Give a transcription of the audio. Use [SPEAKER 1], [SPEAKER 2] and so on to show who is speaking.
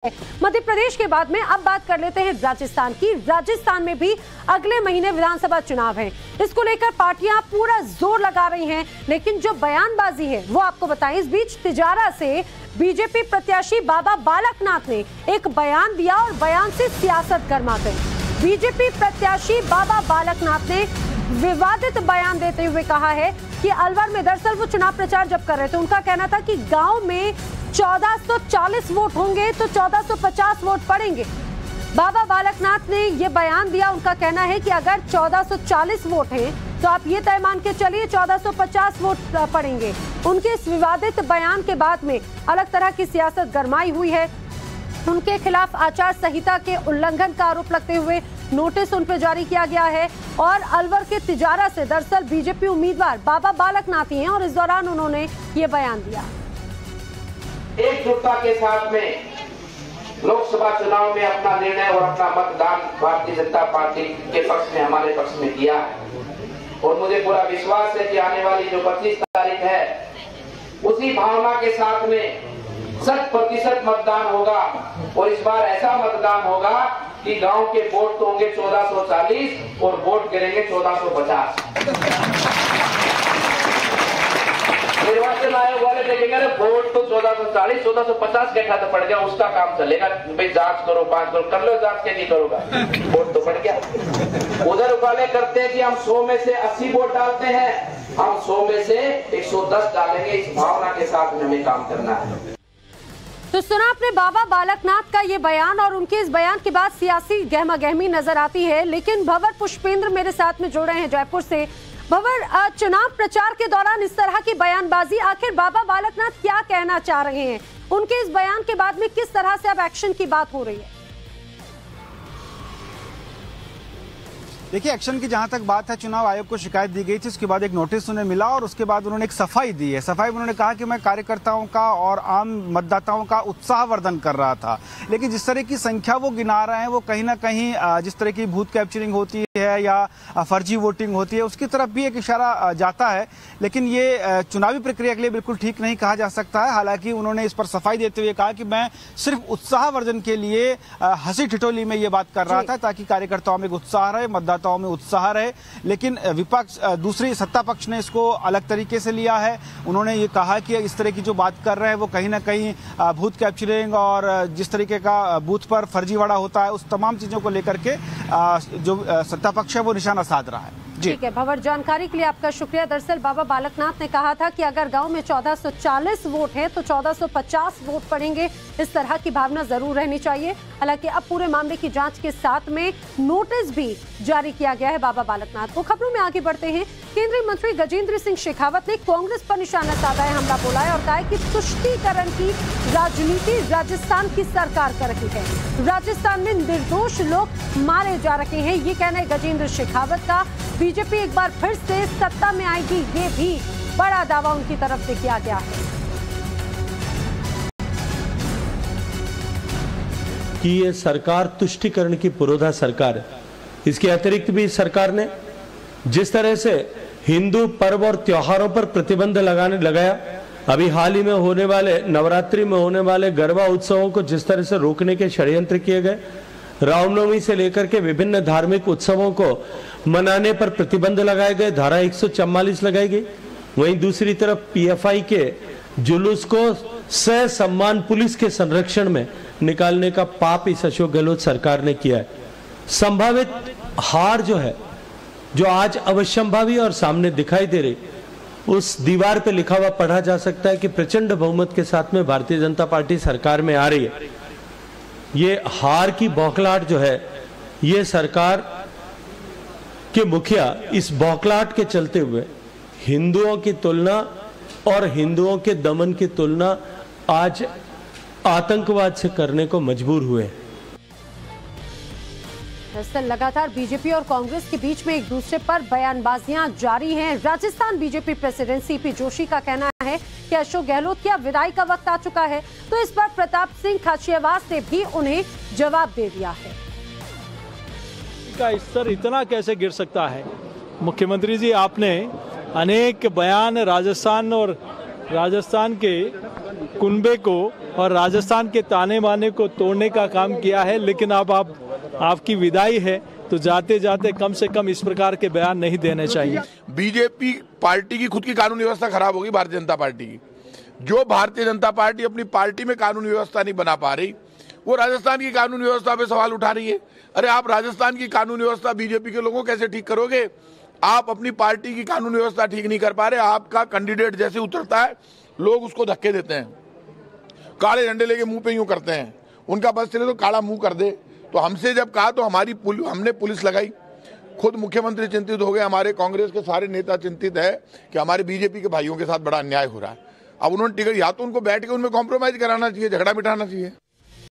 [SPEAKER 1] मध्य प्रदेश के बाद में अब बात कर लेते हैं राजस्थान की। राजस्थान में भी अगले महीने विधानसभा चुनाव है। इसको लेकर पार्टियां पूरा जोर लगा रही हैं, लेकिन जो बयानबाजी है वो आपको बताएं। इस बीच तिजारा से बीजेपी प्रत्याशी बाबा बालकनाथ ने एक बयान दिया और बयान से सियासत गर्मा गई। बीजेपी प्रत्याशी बाबा बालकनाथ ने विवादित बयान देते हुए कहा है कि अलवर में दरअसल वो चुनाव प्रचार जब कर रहे थे, उनका कहना था कि गांव में 1440 वोट होंगे तो 1450 वोट पड़ेंगे। बाबा बालकनाथ ने ये बयान दिया। उनका कहना है कि अगर 1440 वोट हैं तो आप ये तय मान के चलिए 1450 वोट पड़ेंगे। उनके इस विवादित बयान के बाद में अलग तरह की सियासत गरमाई हुई है। उनके खिलाफ आचार संहिता के उल्लंघन का आरोप लगते हुए नोटिस उन पर जारी किया गया है। और अलवर के तिजारा से दरअसल बीजेपी उम्मीदवार बाबा बालकनाथ ही हैं और इस दौरान उन्होंने ये बयान दिया।
[SPEAKER 2] एकजुटता के साथ में लोकसभा चुनाव में अपना निर्णय और अपना मतदान भारतीय जनता पार्टी के पक्ष में, हमारे पक्ष में किया है। और मुझे पूरा विश्वास है कि आने वाली जो 25 तारीख है उसी भावना के साथ में 100% मतदान होगा। और इस बार ऐसा मतदान होगा कि गांव के वोट तो होंगे 1440 और वोट गिरेंगे 1450। निर्वाचन आयोग वाले देखेंगे वोट तो 1440 1450 के खाता पड़ गया, उसका काम चलेगा। भाई जांच करो, 5 करो, कर लो जांच, के नहीं करोगा, वोट तो पड़ गया। उधर वाले करते हैं कि हम 100 में से 80 वोट डालते हैं, हम 100 में से 110 डालेंगे। इस भावना के साथ हमें काम करना है।
[SPEAKER 1] तो सुना आपने बाबा बालकनाथ का ये बयान, और उनके इस बयान के बाद सियासी गहमा गहमी नजर आती है। लेकिन भंवर पुष्पेंद्र मेरे साथ में जुड़ रहे हैं जयपुर से। भंवर, चुनाव प्रचार के दौरान इस तरह की बयानबाजी, आखिर बाबा बालकनाथ क्या कहना चाह रहे हैं? उनके इस बयान के बाद में किस तरह से अब एक्शन की बात हो रही है?
[SPEAKER 3] देखिए, एक्शन की जहां तक बात है, चुनाव आयोग को शिकायत दी गई थी, उसके बाद एक नोटिस उन्हें मिला और उसके बाद उन्होंने एक सफाई दी है। सफाई में उन्होंने कहा कि मैं कार्यकर्ताओं का और आम मतदाताओं का उत्साहवर्धन कर रहा था, लेकिन जिस तरह की संख्या वो गिना रहे हैं वो कहीं ना कहीं जिस तरह की बूथ कैप्चरिंग होती है या फर्जी वोटिंग होती है उसकी तरफ भी एक इशारा जाता है। लेकिन ये चुनावी प्रक्रिया के लिए बिल्कुल ठीक नहीं कहा जा सकता है। हालांकि उन्होंने इस पर सफाई देते हुए कहा कि मैं सिर्फ उत्साहवर्धन के लिए हंसी ठिठोली में ये बात कर रहा था, ताकि कार्यकर्ताओं में उत्साह रहे, मतदाताओं में उत्साह रहे। लेकिन विपक्ष, दूसरी सत्ता पक्ष ने इसको अलग तरीके से लिया है। उन्होंने ये कहा कि इस तरह की जो बात कर रहे हैं वो कहीं ना कहीं बूथ कैप्चरिंग और जिस तरीके का बूथ पर फर्जीवाड़ा होता है उस तमाम चीजों को लेकर के जो सत्ता पक्ष है वो निशाना साध रहा है।
[SPEAKER 1] ठीक है भंवर, जानकारी के लिए आपका शुक्रिया। दरअसल बाबा बालकनाथ ने कहा था कि अगर गांव में 1440 वोट हैं तो 1450 वोट पड़ेंगे। इस तरह की भावना जरूर रहनी चाहिए। हालांकि अब पूरे मामले की जांच के साथ में नोटिस भी जारी किया गया है बाबा बालकनाथ को। खबरों में आगे बढ़ते हैं। केंद्रीय मंत्री गजेंद्र सिंह शेखावत ने कांग्रेस पर निशाना साधा है, हमला बोला है और कहा है कि तुष्टीकरण की राजनीति राजस्थान की सरकार कर रही है। राजस्थान में निर्दोष लोग मारे जा रहे हैं, ये कहना है गजेंद्र शेखावत का। बीजेपी एक बार फिर से सत्ता में आएगी, ये भी बड़ा दावा उनकी तरफ से किया गया है
[SPEAKER 4] कि ये सरकार तुष्टीकरण की पुरोधा सरकार है। इसके अतिरिक्त भी सरकार ने जिस तरह से हिंदू पर्व और त्योहारों पर प्रतिबंध लगाया, अभी हाल ही में होने वाले नवरात्रि में होने वाले गरबा उत्सवों को जिस तरह से रोकने के षड्यंत्र किए गए, रामनवमी से लेकर के विभिन्न धार्मिक उत्सवों को मनाने पर प्रतिबंध लगाए गए, धारा 144 लगाई गई। वहीं दूसरी तरफ पीएफआई के जुलूस को ससम्मान पुलिस के संरक्षण में निकालने का पाप इस अशोक गहलोत सरकार ने किया है। संभावित हार जो है, जो आज अवश्यंभावी और सामने दिखाई दे रही, उस दीवार पे लिखा हुआ पढ़ा जा सकता है कि प्रचंड बहुमत के साथ में भारतीय जनता पार्टी सरकार में आ रही है। ये हार की बौखलाहट जो है, ये सरकार के मुखिया इस बौखलाहट के चलते हुए हिंदुओं की तुलना और हिंदुओं के दमन की तुलना आज आतंकवाद से करने को मजबूर हुए।
[SPEAKER 1] दरअसल लगातार बीजेपी और कांग्रेस के बीच में एक दूसरे पर बयानबाजियां जारी हैं। Rajasthan BJP president CP Joshi का कहना है कि अशोक गहलोत की अब विदाई का वक्त आ चुका है, तो इस पर प्रताप सिंह खाचरियावास ने भी उन्हें जवाब दे दिया है।
[SPEAKER 5] का स्तर इतना कैसे गिर सकता है? मुख्यमंत्री जी, आपने अनेक बयान राजस्थान और राजस्थान के कुनबे को और राजस्थान के ताने बाने को तोड़ने का काम किया है, लेकिन अब आपकी विदाई है तो जाते जाते कम से कम इस प्रकार के बयान नहीं देने चाहिए।
[SPEAKER 6] बीजेपी पार्टी की खुद की कानूनी व्यवस्था खराब होगी, भारतीय जनता पार्टी की। जो भारतीय जनता पार्टी अपनी पार्टी में कानूनी व्यवस्था नहीं बना पा रही, वो राजस्थान की कानूनी व्यवस्था पे सवाल उठा रही है। अरे आप राजस्थान की कानूनी व्यवस्था बीजेपी के लोगों कैसे ठीक करोगे? आप अपनी पार्टी की कानूनी व्यवस्था ठीक नहीं कर पा रहे। आपका कैंडिडेट जैसे उतरता है लोग उसको धक्के देते हैं, काले झंडे लेके मुंह पे यूं करते हैं। उनका बस चले तो काला मुंह कर दे। तो हमसे जब कहा तो हमने पुलिस लगाई। खुद मुख्यमंत्री चिंतित हो गए, हमारे कांग्रेस के सारे नेता चिंतित है कि हमारे बीजेपी के भाइयों के साथ बड़ा अन्याय हो रहा है। अब उन्होंने टिकट, या तो उनको बैठ के उनमें कॉम्प्रोमाइज कराना चाहिए, झगड़ा मिटाना चाहिए।